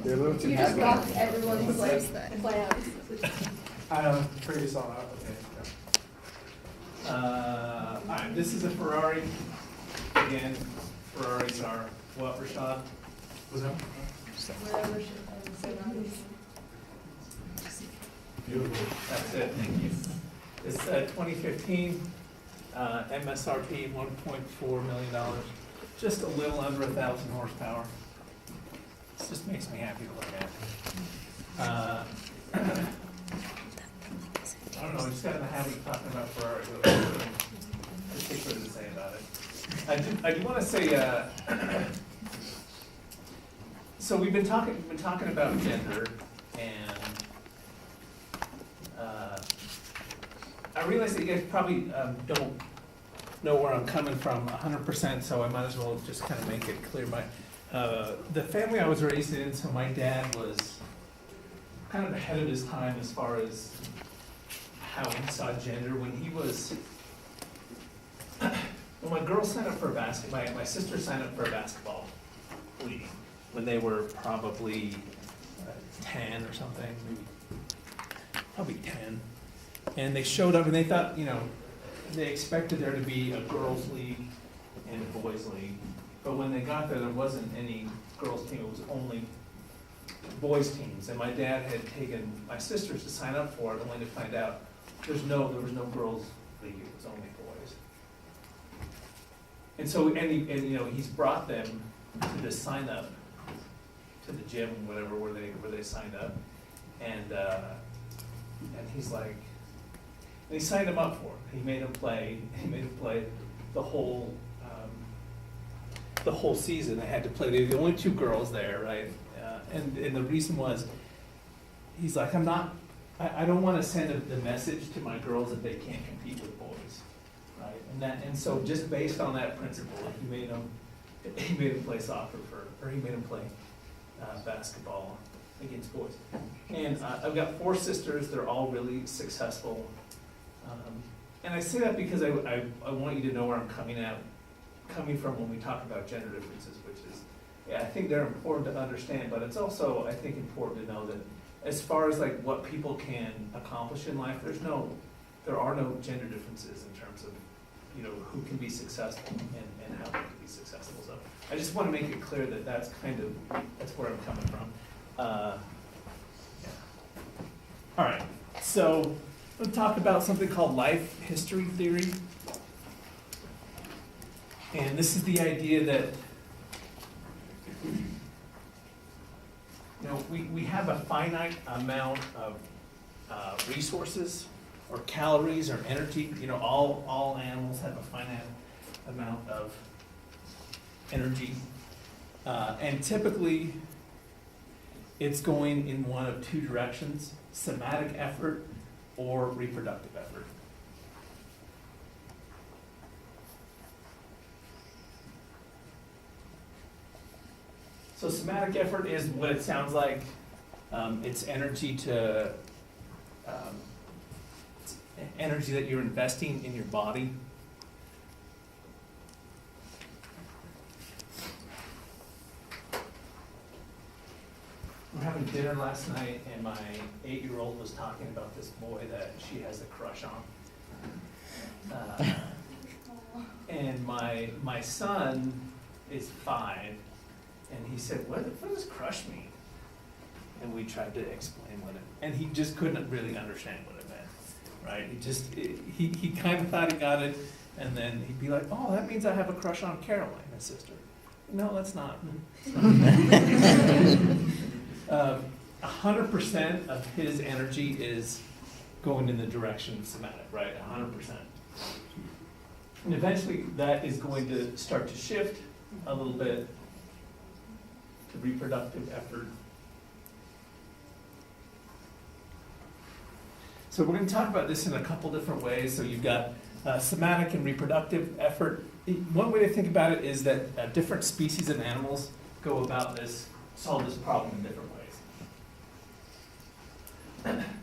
They're a little too You just happy. rocked everyone's like plans. I'm pretty you saw that. Okay. All right, this is a Ferrari. Again, Ferraris are what, Rashad? Was that? Whatever should I say on these. Beautiful. That's it, thank you. It's 2015, MSRP $1.4 million, just a little under 1,000 horsepower. This just makes me happy to look at. I don't know, I just got in the habit of talking about Ferrari. Particularly to say about it. I do want to say, so we've been talking about gender, and I realize that you guys probably don't know where I'm coming from 100%, so I might as well just kind of make it clear. The family I was raised in, so my dad was kind of ahead of his time as far as how he saw gender. When he was, when my girls signed up for a basketball, my sister signed up for a basketball league when they were probably 10 or something, maybe probably 10. And they showed up and they thought, they expected there to be a girls' league and a boys' league. But when they got there wasn't any girls' team, it was only boys' teams. And my dad had taken my sisters to sign up for it, only to find out there was no girls' league, it was only boys. And so, he's brought them to this sign up, to the gym, whatever, where they signed up. And he's like, and he signed them up for it. He made them play the whole season. They had to play. They were the only two girls there, right? And the reason was, he's like, I don't want to send the message to my girls that they can't compete with boys, right? And so just based on that principle, he made them play soccer he made them play basketball against boys. And I've got 4 sisters. They're all really successful. And I say that because I want you to know where I'm coming from when we talk about gender differences, which is, I think they're important to understand, but it's also, I think, important to know that as far as like what people can accomplish in life, there are no gender differences in terms of, who can be successful and how they can be successful. So I just want to make it clear that that's where I'm coming from. Yeah. All right, so we'll talk about something called life history theory. And this is the idea that, we have a finite amount of resources or calories or energy. All animals have a finite amount of energy. And typically, it's going in one of 2 directions: somatic effort or reproductive effort. So somatic effort is what it sounds like. It's energy energy that you're investing in your body. We're having dinner last night, and my 8-year-old was talking about this boy that she has a crush on. And my son is 5, and he said, what does crush mean? And we tried to explain what it, and he just couldn't really understand what it meant, right? He kind of thought he got it, and then he'd be like, oh, that means I have a crush on Caroline, my sister. No, that's not. 100% of his energy is going in the direction of somatic, right? 100%. And eventually that is going to start to shift a little bit to reproductive effort. So we're going to talk about this in a couple different ways. So you've got somatic and reproductive effort. One way to think about it is that different species of animals go about solve this problem in different ways.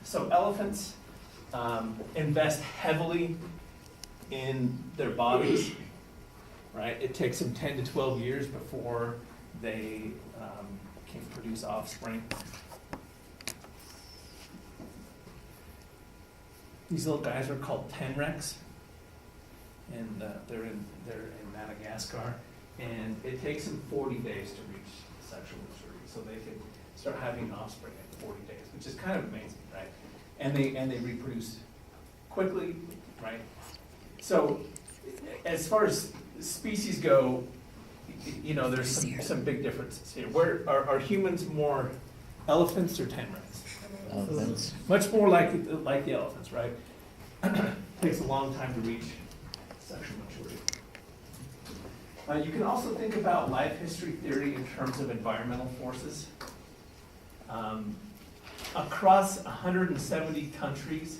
So elephants invest heavily in their bodies, right? It takes them 10 to 12 years before they can produce offspring. These little guys are called tenrecs, and they're in Madagascar, and it takes them 40 days to reach sexual maturity, so they can start having offspring in 40 days, which is kind of amazing, right? And they reproduce quickly, right? So as far as species go, you know, there's some big differences here. Where are humans more elephants or tenrecs? Elephants. Much more like the elephants, right? Takes a long time to reach sexual maturity. You can also think about life history theory in terms of environmental forces. Across 170 countries,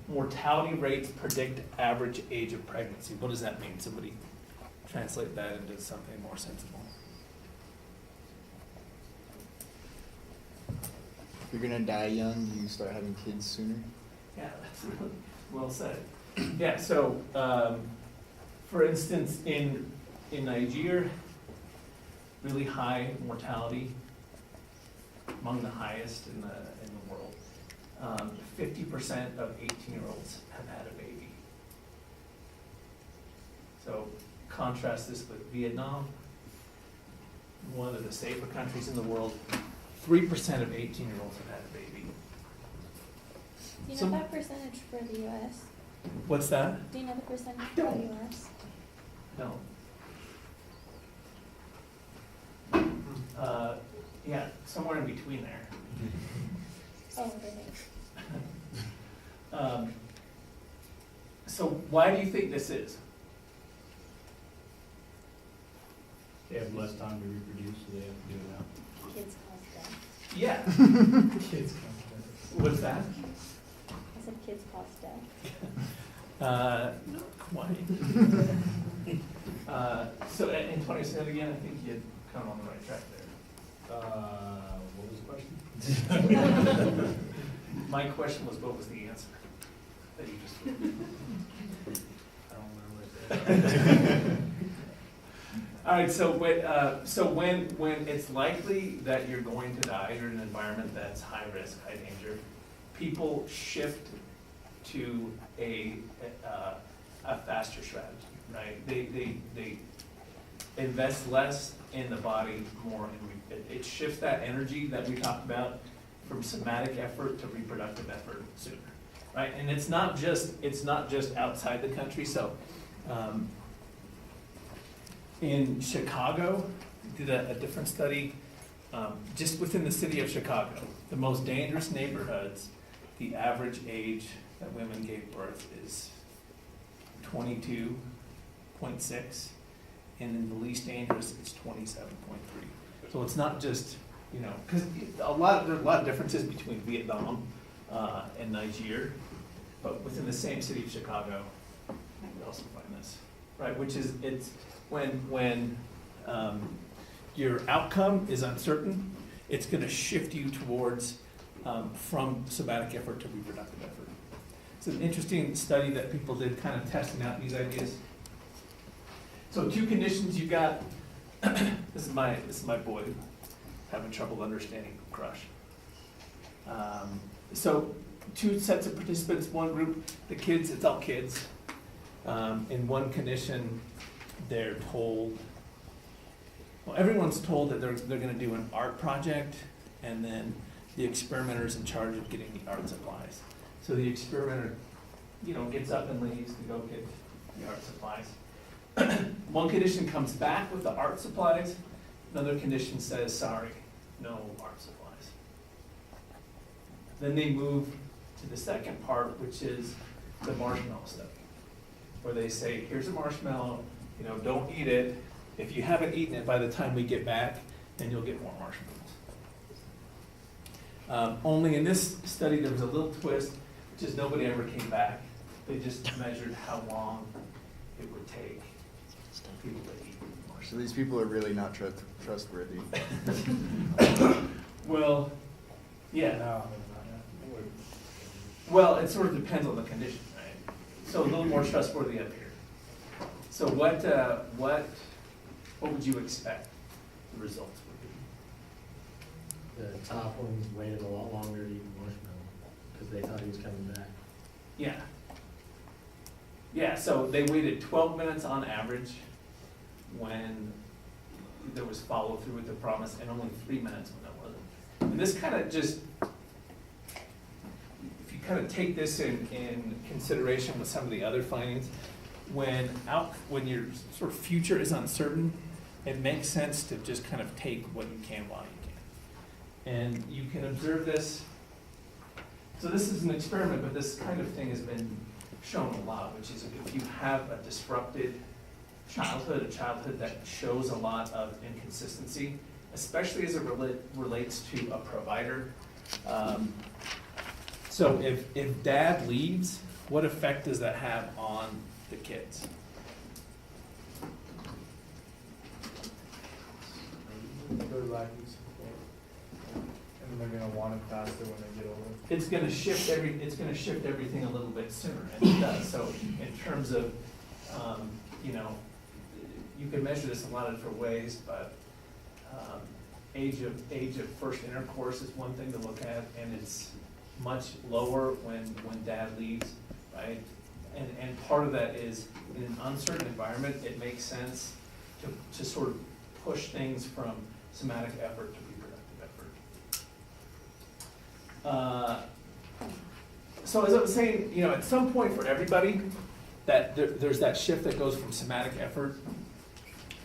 mortality rates predict average age of pregnancy. What does that mean? Somebody translate that into something more sensible. If you're gonna die young, you start having kids sooner. Yeah, that's really well said. Yeah, so for instance, in Nigeria, really high mortality, among the highest in the world. 50% of 18-year-olds have had a baby. So contrast this with Vietnam, one of the safer countries in the world. 3% of 18-year-olds have had a baby. Do you So- know that percentage for the US? What's that? Do you know the percentage for Don't. the US? No. Yeah, somewhere in between there. Oh, okay. So why do you think this is? They have less time to reproduce, so they have to do it now. Kids cause death. Yeah. Kids. What's that? I said kids cause death. Not quite. So, and 20% again, I think you had come on the right track there. What was the question? My question was, what was the answer that you just gave? I don't remember it. All right, so when it's likely that you're going to die, you're in an environment that's high risk, high danger, people shift to a faster strategy, right? They invest less in the body, more in it shifts that energy that we talked about from somatic effort to reproductive effort sooner, right? And it's not just outside the country. So in Chicago, we did a different study just within the city of Chicago. The most dangerous neighborhoods, the average age that women gave birth is 22.6, and in the least dangerous, it's 27.3. So it's not just, you know, because there's a lot of differences between Vietnam and Nigeria, but within the same city of Chicago, we also find this, right? Which is, it's when your outcome is uncertain, it's going to shift you towards from somatic effort to reproductive effort. It's an interesting study that people did, kind of testing out these ideas. So two conditions you got. This is my boy having trouble understanding crush. So two sets of participants, one group, the kids, adult kids. In one condition, they're told, well, everyone's told that they're going to do an art project, and then the experimenter's in charge of getting the art supplies. So the experimenter, you know, gets up and leaves to go get the art supplies. One condition comes back with the art supplies, another condition says, sorry, no art supplies. Then they move to the second part, which is the marshmallow study, where they say, here's a marshmallow, you know, don't eat it. If you haven't eaten it by the time we get back, then you'll get more marshmallows. Only in this study, there was a little twist, which is nobody ever came back. They just measured how long it would take people to eat marshmallows. So these people are really not trustworthy. Well, yeah. No, Well, it sort of depends on the condition, right? So a little more trustworthy up here. So what would you expect the results would the top ones waited a lot longer to eat the marshmallow, because they thought he was coming back. Yeah. Yeah, so they waited 12 minutes on average when there was follow through with the promise, and only 3 minutes when there wasn't. And this kind of just, if you kind of take this in consideration with some of the other findings, when your sort of future is uncertain, it makes sense to just kind of take what you can while you can. And you can observe this. So this is an experiment, but this kind of thing has been shown a lot, which is if you have a disrupted childhood, a childhood that shows a lot of inconsistency, especially as it relates to a provider. So if dad leaves, what effect does that have on the kids? They're lacking support. And they're gonna want it faster when they get older. It's gonna shift everything a little bit sooner, and it does. So in terms of, you know, you can measure this in a lot of different ways, but age of first intercourse is one thing to look at, and it's much lower when dad leaves, right? And part of that is in an uncertain environment, it makes sense to sort of push things from somatic effort to reproductive effort. So as I was saying, you know, at some point for everybody, that there's that shift that goes from somatic effort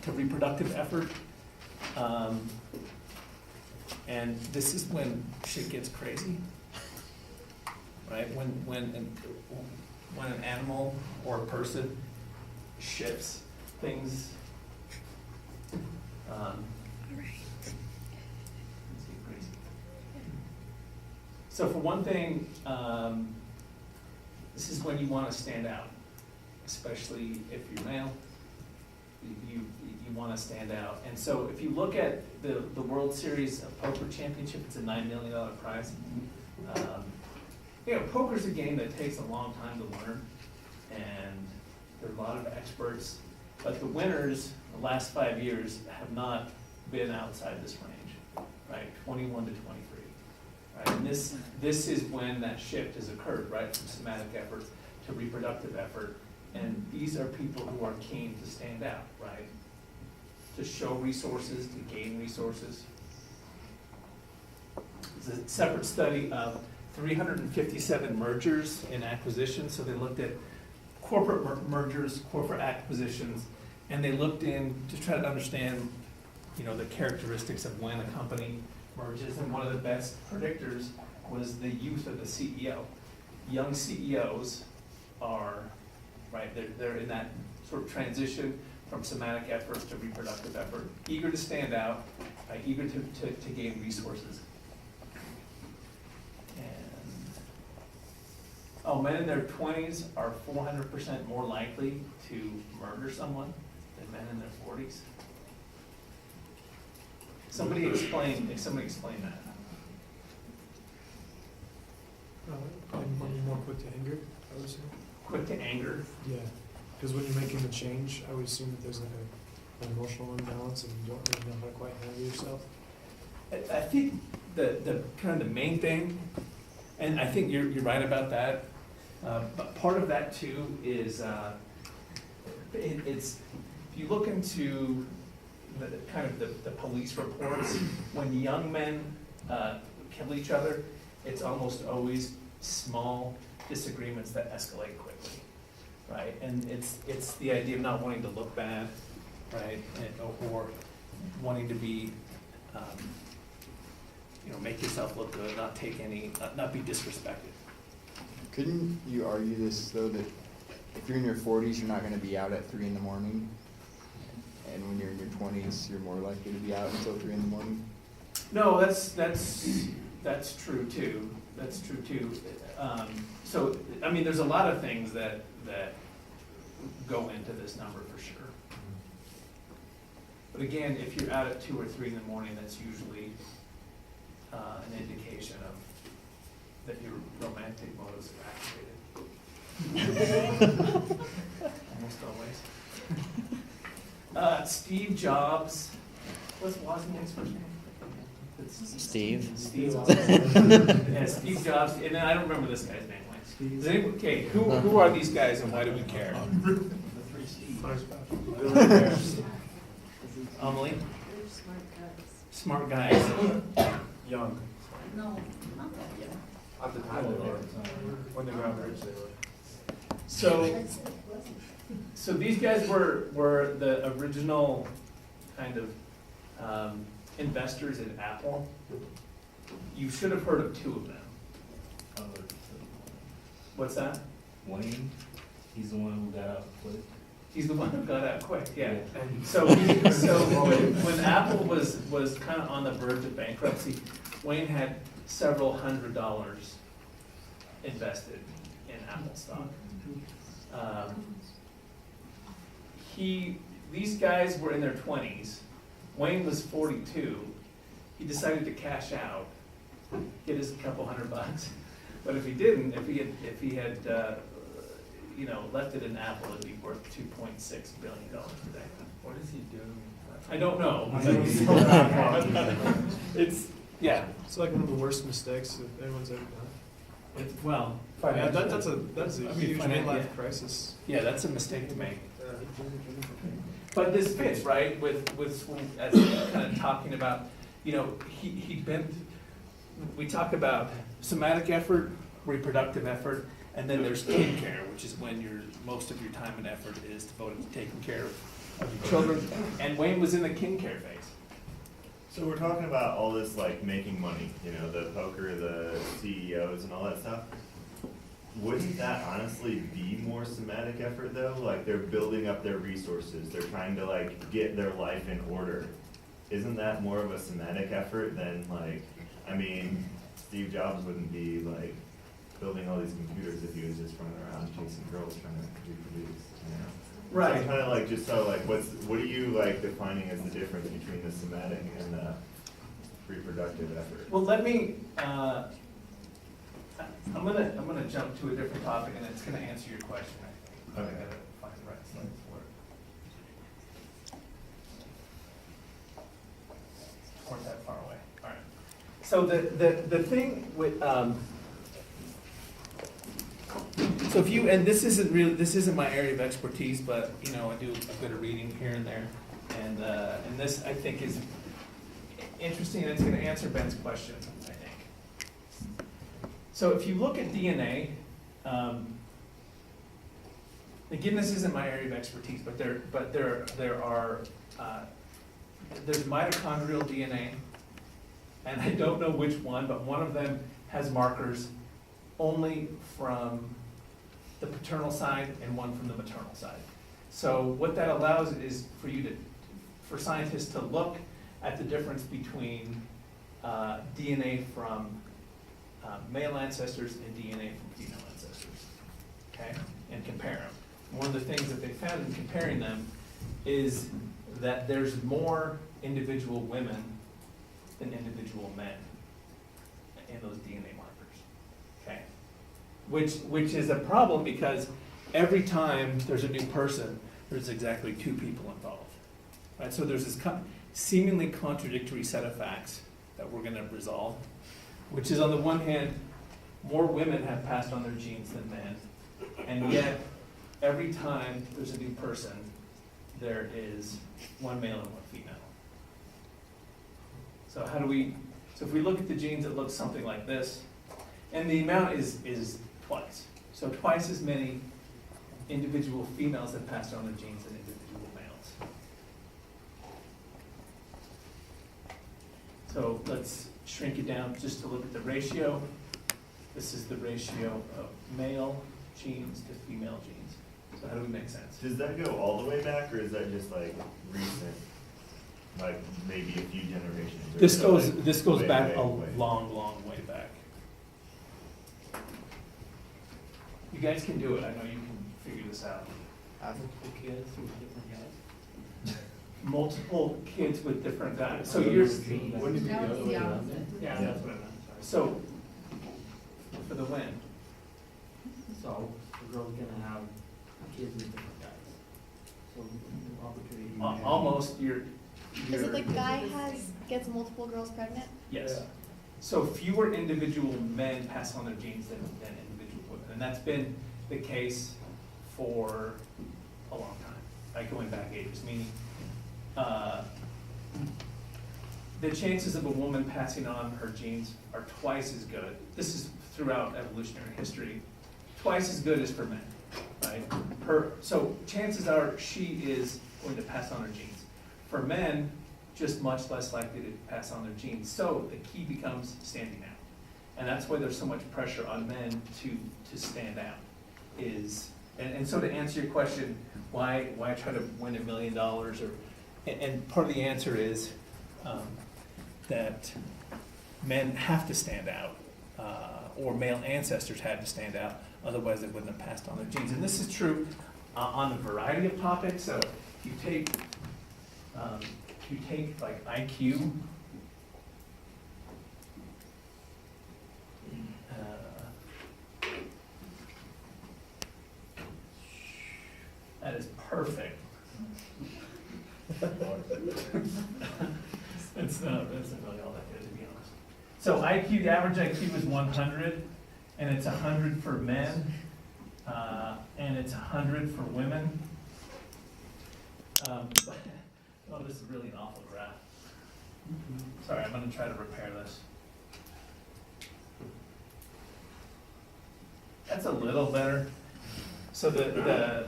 to reproductive effort. And this is when shit gets crazy, right? When an animal or a person shifts things. So for one thing, this is when you want to stand out, especially if you're male. You want to stand out. And so if you look at the World Series of Poker Championship, it's a $9 million prize. You know, poker's a game that takes a long time to learn, and there are a lot of experts, but the winners the last 5 years have not been outside this range, right? 21 to 23. Right? And this is when that shift has occurred, right? From somatic effort to reproductive effort. And these are people who are keen to stand out, right? To show resources, to gain resources. It's a separate study of 357 mergers and acquisitions. So they looked at corporate mergers, corporate acquisitions, and they looked in to try to understand, you know, the characteristics of when a company merges. And one of the best predictors was the youth of the CEO. Young CEOs are, right, they're in that sort of transition from somatic efforts to reproductive effort, eager to stand out, eager to gain resources. Men in their 20s are 400% more likely to murder someone than men in their 40s. Somebody explain that. Probably more quick to anger, I would assume. Quick to anger. Yeah, because when you're making the change, I would assume that there's like an emotional imbalance and you don't really know how to quite handle yourself. I think the kind of the main thing, and I think you're right about that, but part of that too is it's if you look into the kind of the police reports, when young men kill each other, it's almost always small disagreements that escalate quickly, right? And it's the idea of not wanting to look bad, right, or wanting to be, make yourself look good, not take any, not be disrespected. Couldn't you argue this though, that if you're in your 40s, you're not going to be out at 3 in the morning, and when you're in your 20s, you're more likely to be out until 3 in the morning? No, that's true too. That's true too. So I mean, there's a lot of things that go into this number for sure. But again, if you're out at 2 or 3 in the morning, that's usually an indication of that your romantic motives are activated. Almost always. Steve Jobs, what's Wozniak's first name? The Steve. Steve. Yeah, Steve Jobs, and then I don't remember this guy's name. Like, does anyone, okay, who are these guys and why do we care? Amelie? Smart guys. Young. No, not that young. At the time they were. When they got rich, they were. So these guys were the original kind of investors in Apple. You should have heard of two of them. What's that? Wayne, he's the one who got out quick. He's the one who got out quick, yeah. Yeah. So when Apple was kind of on the verge of bankruptcy, Wayne had several $100s invested in Apple stock. These guys were in their 20s. Wayne was 42. He decided to cash out, get his couple $100. But if he didn't, if he had left it in Apple, it'd be worth $2.6 billion today. What is he doing? I don't know. It's, yeah, It's like one of the worst mistakes that anyone's ever done. well. Yeah, that's a I mean, huge yeah. midlife crisis. Yeah, that's a mistake to make. Yeah. But this fits, right, with as kind of talking about, he'd been, we talk about somatic effort, reproductive effort, and then there's kin care, which is when most of your time and effort is devoted to taking care of your children. And Wayne was in the kin care phase. So we're talking about all this like making money, the poker, the CEOs and all that stuff. Wouldn't that honestly be more somatic effort though? Like they're building up their resources, they're trying to like get their life in order. Isn't that more of a somatic effort than Steve Jobs wouldn't be like building all these computers if he was just running around chasing girls trying to reproduce, Right. So kind of like, just so like, what are you like defining as the difference between the somatic and the reproductive effort? Well, let me, I'm gonna jump to a different topic, and it's gonna answer your question, I think. I Okay. gotta find the right slides for it. Weren't that far away, all right. So the thing with, so if you, and this isn't my area of expertise, but, I do a bit of reading here and there, and this, I think, is interesting, and it's gonna answer Ben's question, I think. So if you look at DNA, again, this isn't my area of expertise, but there are there's mitochondrial DNA, and I don't know which one, but one of them has markers only from the paternal side and one from the maternal side. So what that allows is for scientists to look at the difference between DNA from male ancestors and DNA from female ancestors, okay, and compare them. One of the things that they found in comparing them is that there's more individual women than individual men in those DNA markers, okay? Which is a problem because every time there's a new person, there's exactly two people involved, right? So there's this seemingly contradictory set of facts that we're gonna resolve, which is on the one hand, more women have passed on their genes than men, and yet every time there's a new person, there is one male and one female. So if we look at the genes, it looks something like this, and the amount is twice. So twice as many individual females have passed on their genes than individual males. So let's shrink it down just to look at the ratio. This is the ratio of male genes to female genes. So how do we make sense? Does that go all the way back, or is that just like recent, like maybe a few generations? Or This is it, goes like, this goes way, back way, a way? long way back. You guys can do it. I know you can figure this out. Multiple kids with different guys. Multiple kids with different guys. So you're, Wouldn't it be the other way around? yeah, that's what I meant. So for the win. So the girl's gonna have kids with different guys. So opportunity. Almost you're. Is it the guy has gets multiple girls pregnant? Yes. Yeah. So fewer individual men pass on their genes than individual women, and that's been the case for a long time, like going back ages, meaning, the chances of a woman passing on her genes are twice as good. This is throughout evolutionary history, twice as good as for men, right? So chances are she is going to pass on her genes. For men, just much less likely to pass on their genes. So the key becomes standing out. And that's why there's so much pressure on men to stand out. And so to answer your question, why try to win $1 million and part of the answer is that men have to stand out, or male ancestors had to stand out, otherwise they wouldn't have passed on their genes. And this is true on a variety of topics. So if you take like IQ, that is perfect. It's not really all that good, to be honest. So IQ, the average IQ is 100, and it's 100 for men, and it's 100 for women. Oh, this is really an awful graph. Sorry, I'm gonna try to repair this. That's a little better. So the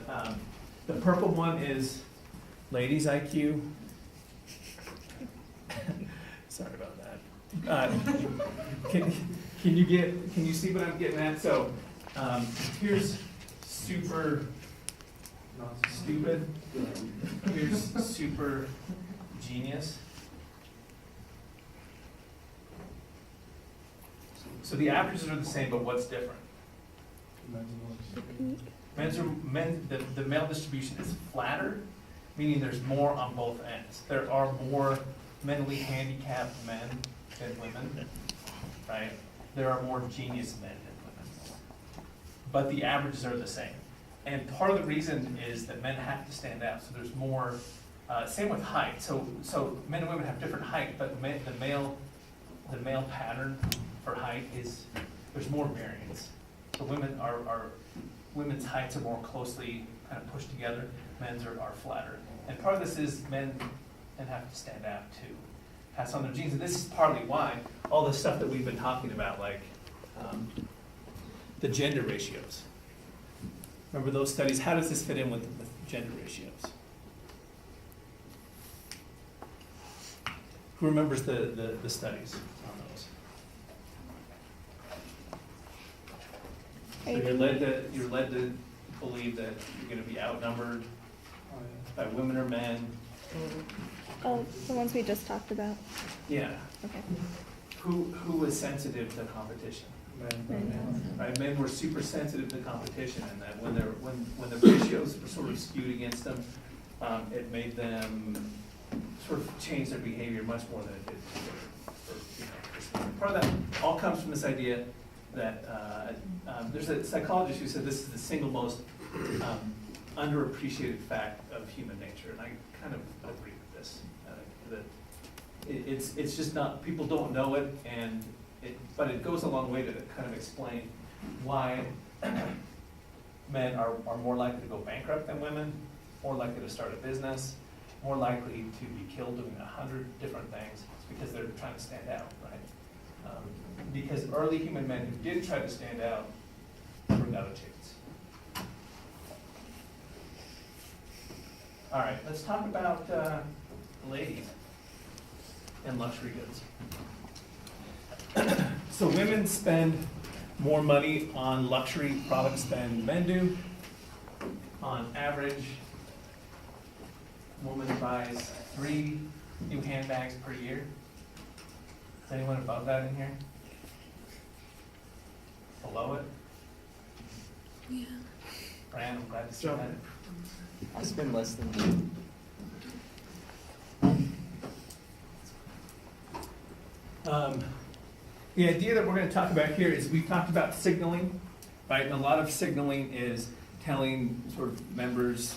purple one is ladies' IQ. Sorry about that. Can you see what I'm getting at? So here's super stupid. Here's super genius. So the averages are the same, but what's different? The male distribution is flatter, meaning there's more on both ends. There are more mentally handicapped men than women, right? There are more genius men than women. But the averages are the same. And part of the reason is that men have to stand out, so there's more, same with height. So men and women have different height, but the male pattern for height is, there's more variance. So women's heights are more closely kind of pushed together, men's are flatter. And part of this is men have to stand out to pass on their genes. And this is partly why all the stuff that we've been talking about, like the gender ratios. Remember those studies? How does this fit in with gender ratios? Who remembers the studies on those? So you're led to believe that you're going to be outnumbered by women or men. Oh, the ones we just talked about. Yeah. Okay. Who was sensitive to competition? Men. Right, men were super sensitive to competition, and that when the ratios were sort of skewed against them, it made them sort of change their behavior much more than it did for part of that all comes from this idea that there's a psychologist who said this is the single most underappreciated fact of human nature, and I kind of agree with this. That it's just not, people don't know it, and but it goes a long way to kind of explain why men are more likely to go bankrupt than women, more likely to start a business, more likely to be killed doing 100 different things. It's because they're trying to stand out, right? Because early human men who did try to stand out never got a chance. All right, let's talk about ladies and luxury goods. So women spend more money on luxury products than men do. On average, a woman buys 3 new handbags per year. Is anyone above that in here? Below it? Yeah. Fran, I'm glad to see that. I spend less than you. The idea that we're going to talk about here is we've talked about signaling, right? And a lot of signaling is telling sort of members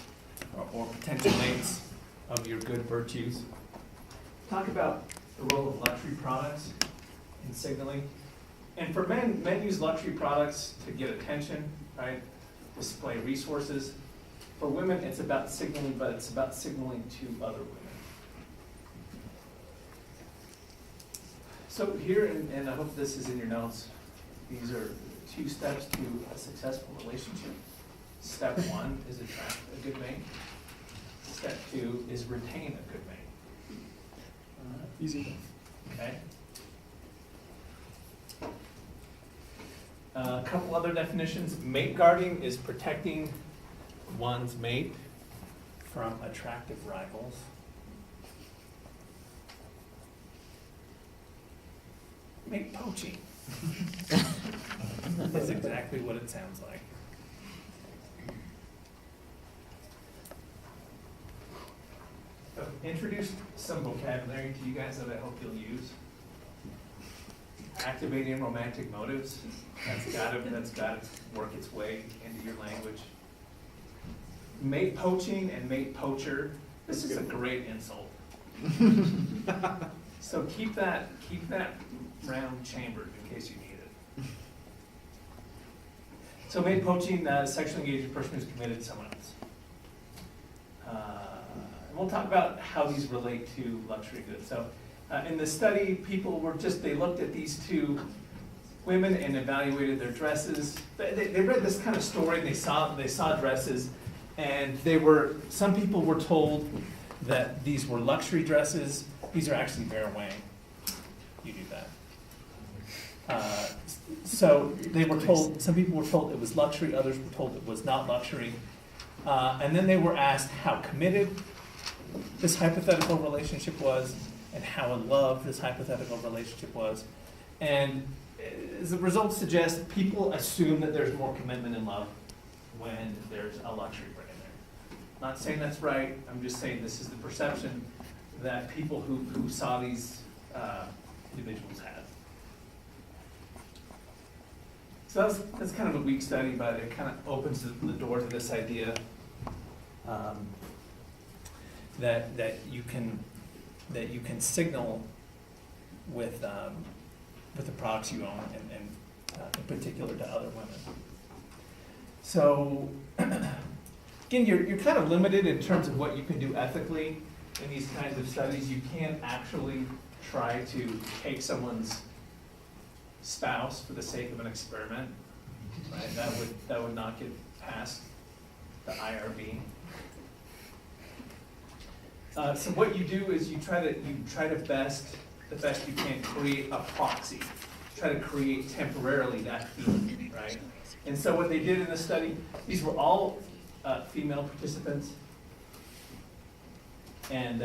or potential mates of your good virtues. Talk about the role of luxury products in signaling. And for men, men use luxury products to get attention, right? Display resources. For women, it's about signaling, but it's about signaling to other women. So here, and I hope this is in your notes, these are 2 steps to a successful relationship. Step 1 is attract a good mate. Step 2 is retain a good mate. Easy. Okay? A couple other definitions. Mate guarding is protecting one's mate from attractive rivals. Mate poaching is exactly what it sounds like. I've introduced some vocabulary to you guys that I hope you'll use. Activating romantic motives, that's gotta work its way into your language. Mate poaching and mate poacher, this is a great insult. So keep that round chambered in case you need it. So mate poaching, sexually engaged person who's committed to someone else. And we'll talk about how these relate to luxury goods. So in the study, people were they looked at these 2 women and evaluated their dresses. They read this kind of story, and they saw dresses, and some people were told that these were luxury dresses. These are actually Vera Wang. You do that. So they were told, some people were told it was luxury, others were told it was not luxury. And then they were asked how committed this hypothetical relationship was and how in love this hypothetical relationship was. And as the results suggest, people assume that there's more commitment in love when there's a luxury brand there. Not saying that's right, I'm just saying this is the perception that people who saw these individuals had. So that's kind of a weak study, but it kind of opens the door to this idea that you can signal with the products you own, and in particular to other women. So again, you're kind of limited in terms of what you can do ethically in these kinds of studies. You can't actually try to take someone's spouse for the sake of an experiment, right? That would not get past the IRB. So what you do is you try to the best you can create a proxy, try to create temporarily that feeling, right? And so what they did in the study, these were all female participants, and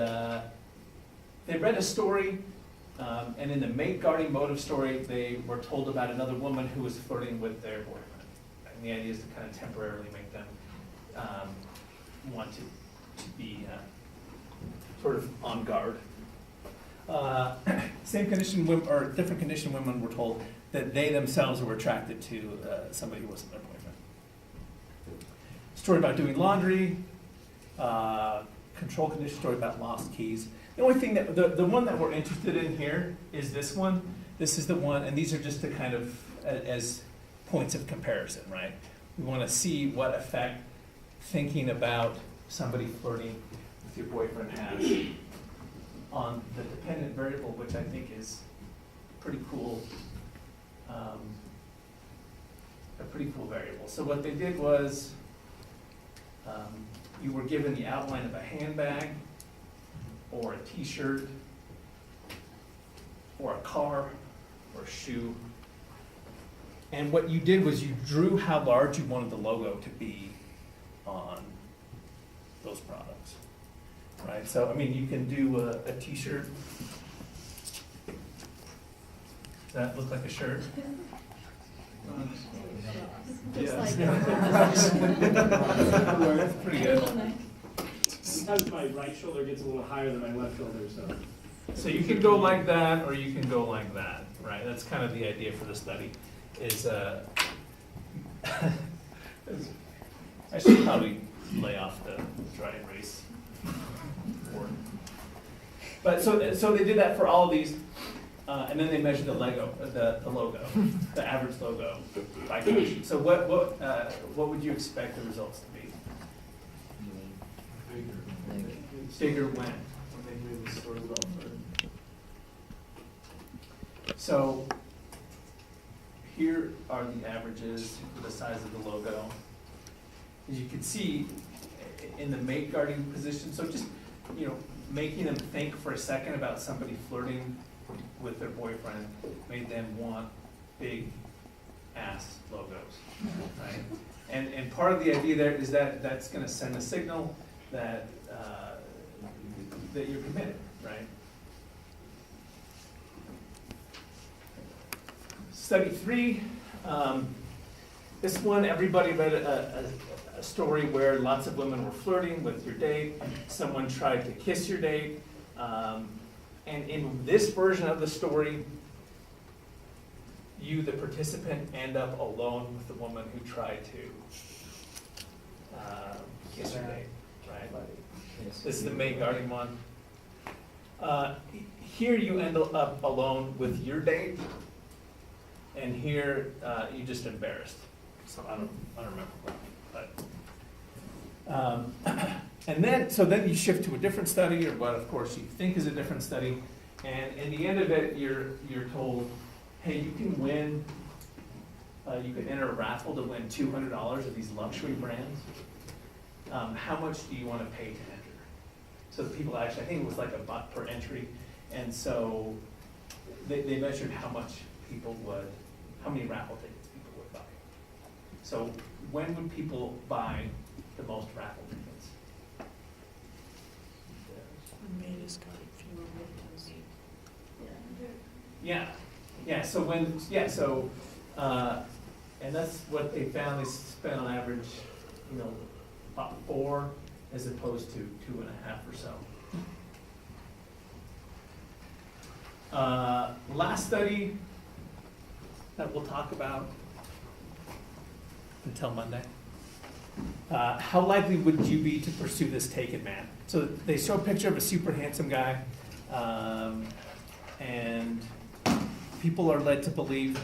they read a story, and in the mate guarding motive story, they were told about another woman who was flirting with their boyfriend. And the idea is to kind of temporarily make them want to be sort of on guard. Same condition women, or different condition women were told that they themselves were attracted to somebody who wasn't their boyfriend. Story about doing laundry, control condition story about lost keys. The only thing that, the one that we're interested in here is this one. This is the one, and these are just to kind of, as points of comparison, right? We want to see what effect thinking about somebody flirting with your boyfriend has on the dependent variable, which I think is pretty cool, a pretty cool variable. So what they did was, you were given the outline of a handbag, or a t-shirt, or a car, or a shoe. And what you did was you drew how large you wanted the logo to be on those products, right? So, I mean, you can do a t-shirt. Does that look like a shirt? Looks like That's pretty good. Sometimes my right shoulder gets a little higher than my left shoulder, so. So you can go like that, or you can go like that, right? That's kind of the idea for the study, is, I should probably lay off the dry erase board. But so they did that for all of these, and then they measured the logo, the average logo by country. So what would you expect the results to be? Bigger when? When they move the store a little further. So here are the averages for the size of the logo. As you can see, in the mate guarding position, so just, making them think for a second about somebody flirting with their boyfriend made them want big ass logos, right? And part of the idea there is that that's gonna send a signal that, that you're committed, right? Study 3, this one, everybody read a story where lots of women were flirting with your date, someone tried to kiss your date, and in this version of the story, you, the participant, end up alone with the woman who tried to kiss your date, right? This is the mate guarding one. Here you end up alone with your date, and here you just embarrassed. So I don't remember what, but. And then you shift to a different study, or what of course you think is a different study, and in the end of it, you're told, hey, you can win, you can enter a raffle to win $200 of these luxury brands. How much do you want to pay to enter? So the people actually, I think it was like $1 per entry, and so they measured how many raffle tickets people would buy. So when would people buy the most raffle tickets? And that's what they found. They spent on average, about 4 as opposed to 2.5 or so. Last study that we'll talk about until Monday. How likely would you be to pursue this taken man? So they show a picture of a super handsome guy, and people are led to believe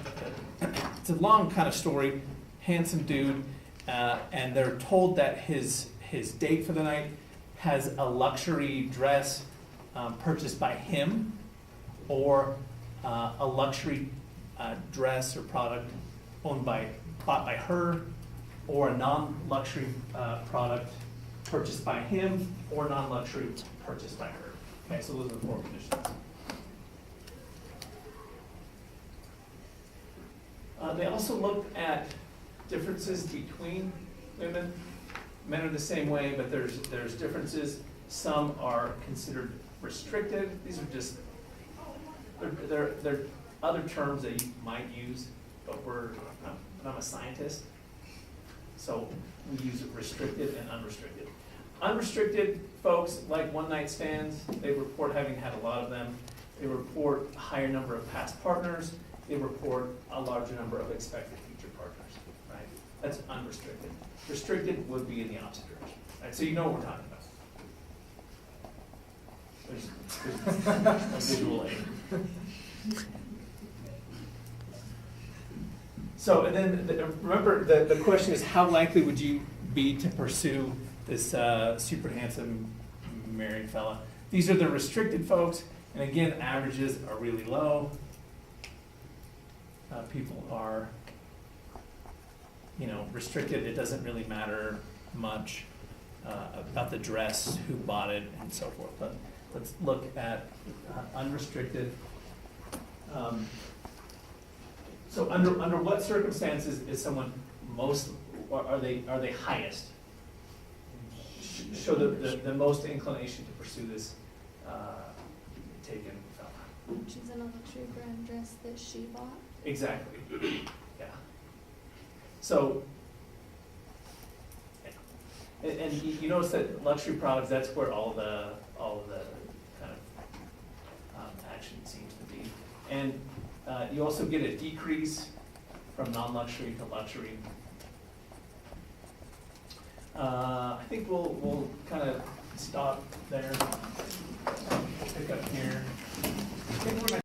that it's a long kind of story, handsome dude, and they're told that his date for the night has a luxury dress purchased by him, or a luxury dress or product bought by her, or a non-luxury product purchased by him, or non-luxury purchased by her. Okay, so those are the 4 conditions. They also looked at differences between women. Men are the same way, but there's differences. Some are considered restricted. These are just, they're other terms that you might use, but I'm a scientist, so we use restricted and unrestricted. Unrestricted folks like one-night stands. They report having had a lot of them. They report a higher number of past partners. They report a larger number of expected future partners, right? That's unrestricted. Restricted would be in the opposite direction, right? So you know what we're talking about. There's a visual aid. So, and then remember, the question is, how likely would you be to pursue this super handsome married fella? These are the restricted folks, and again, averages are really low. People are, restricted. It doesn't really matter much about the dress, who bought it, and so forth. But let's look at unrestricted. So under what circumstances is someone most, or are they highest? Show the most inclination to pursue this taken fella. She's in a luxury brand dress that she bought. Exactly. Yeah. So, yeah. And you notice that luxury products, that's where all the kind of action seems to be. And you also get a decrease from non-luxury to luxury. I think we'll kind of stop there. pick up here. I think when I